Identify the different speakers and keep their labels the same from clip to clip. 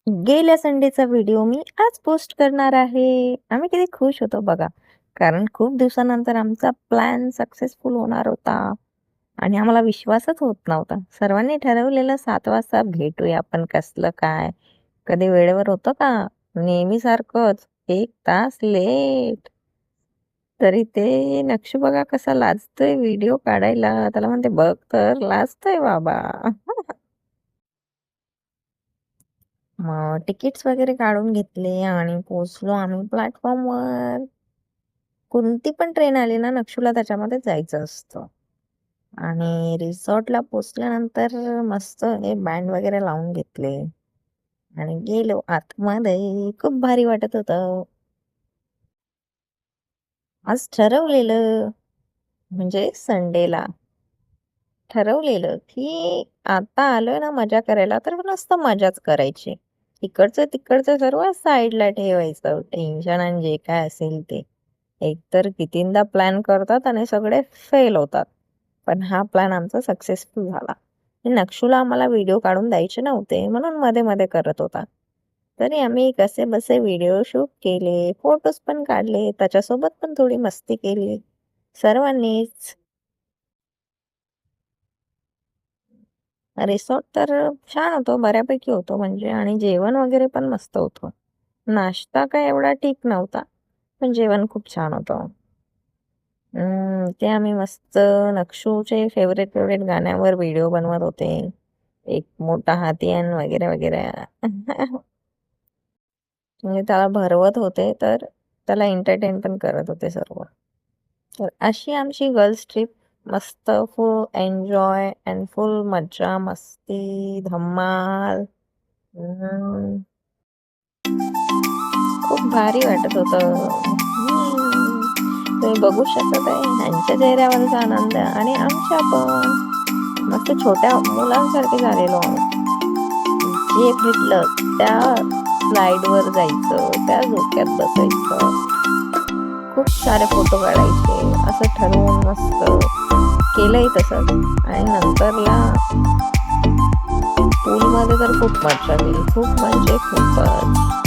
Speaker 1: गेल्या संडेचा व्हिडिओ मी आज पोस्ट करणार आहे. आम्ही किती खुश होतो बघा. कारण खूप दिवसानंतर आमचा प्लॅन सक्सेसफुल होणार होता आणि आम्हाला विश्वासच होत नव्हता. सर्वांनी ठरवलेलं 7 वाजता भेटूया, पण कसलं काय, कधी वेळेवर होतं का? नेहमीसारखंच 1 तास लेट. तरी ते नक्षू बघा कसा लाजतोय व्हिडिओ काढायला. त्याला म्हणते, "बघ तर लाजतोय बाबा." मग तिकीट्स वगैरे काढून घेतले आणि पोहोचलो आम्ही प्लॅटफॉर्मवर. कोणती पण ट्रेन आली ना, नक्षूला त्याच्यामध्ये जायचं असतं. आणि रिसॉर्टला पोहोचल्यानंतर मस्त हे बँड वगैरे लावून घेतले आणि गेलो आतमध्ये. खूप भारी वाटत होतं. आज ठरवलेलं म्हणजे संडेला ठरवलेलं, की आता आलोय ना मजा करायला, तर नुसतं मजाच करायची. इकडचं-तिकडचं सर्व साईडला ठेवायचं. टेन्शन आणि जे काय असेल ते. एकतर कितींदा प्लॅन करतात आणि सगळे फेल होतात. पण हा प्लॅन आमचा सक्सेसफुल झाला. आणि नक्षूला आम्हाला व्हिडिओ काढून द्यायचे नव्हते, म्हणून मध्ये-मध्ये करत होता. तरी आम्ही कसेबसे व्हिडिओ शूट केले, फोटोज पण काढले, त्याच्यासोबत पण थोडी मस्ती केली सर्वांनीच. रिसॉर्ट तर छान होतं, बऱ्यापैकी होतं म्हणजे आणि जेवण वगैरे पण मस्त होतं. नाश्ता काय एवढा ठीक नव्हता, पण जेवण खूप छान होतं. ते आम्ही मस्त नक्षूचे फेव्हरेट गाण्यावर व्हिडिओ बनवत होते. एक मोठा हाती आणि वगैरे, वगैरे. म्हणजे त्याला भरवत होते, तर त्याला एंटरटेन पण करत होते सर्व. तर अशी आमची गर्ल्स ट्रिप मस्त फुल एन्जॉय अँड फुल मज्जा, मस्ती, धमाल. हं, खूप भारी वाटत होतं. तुम्ही बघू शकत आहे ह्यांच्या चेहऱ्यावरचा आनंद आणि आमच्या पण. मस्त छोट्या मुलांसारखे झालेलो आम्ही. जे भेटलं त्या स्लाईडवर जायचं, त्या झोक्यात बसायचं. खूप सारे फोटो काढायचे असं ठरवून मस्त केलंय तसंच आणि नंतरला पूलमध्ये तर खूप मज्जा केली. खूप म्हणजे खूपच.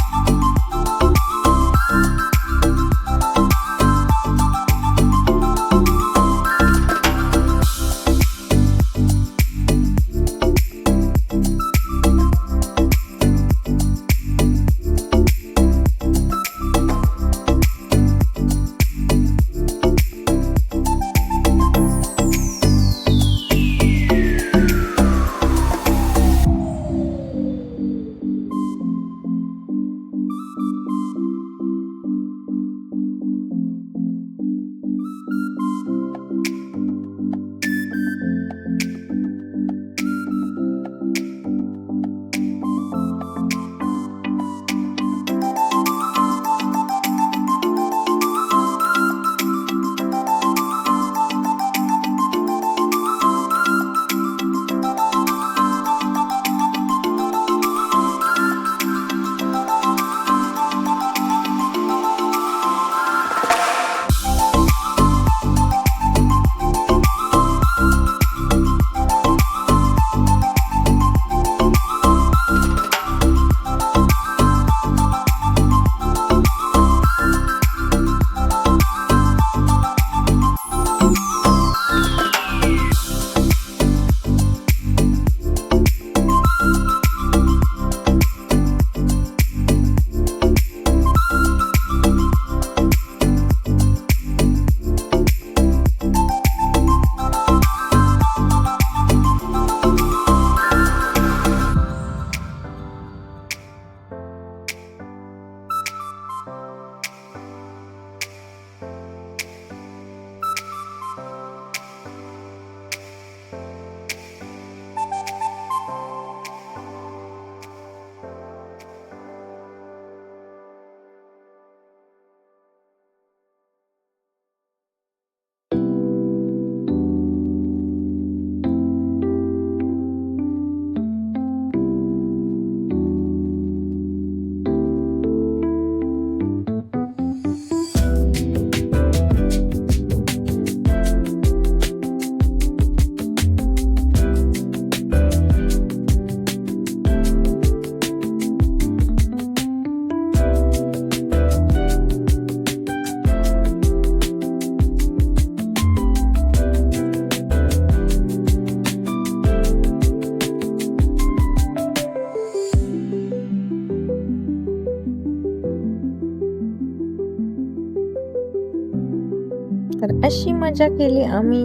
Speaker 1: अशी मजा केली आम्ही.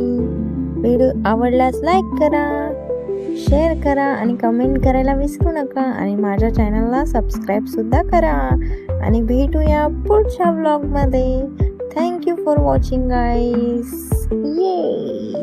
Speaker 1: व्हिडिओ आवडल्यास लाईक करा, शेअर करा आणि कमेंट करायला विसरू नका. आणि माझ्या चॅनलला सबस्क्राईब सुद्धा करा. आणि भेटूया पुढच्या व्लॉगमध्ये. Thank you for watching guys. ये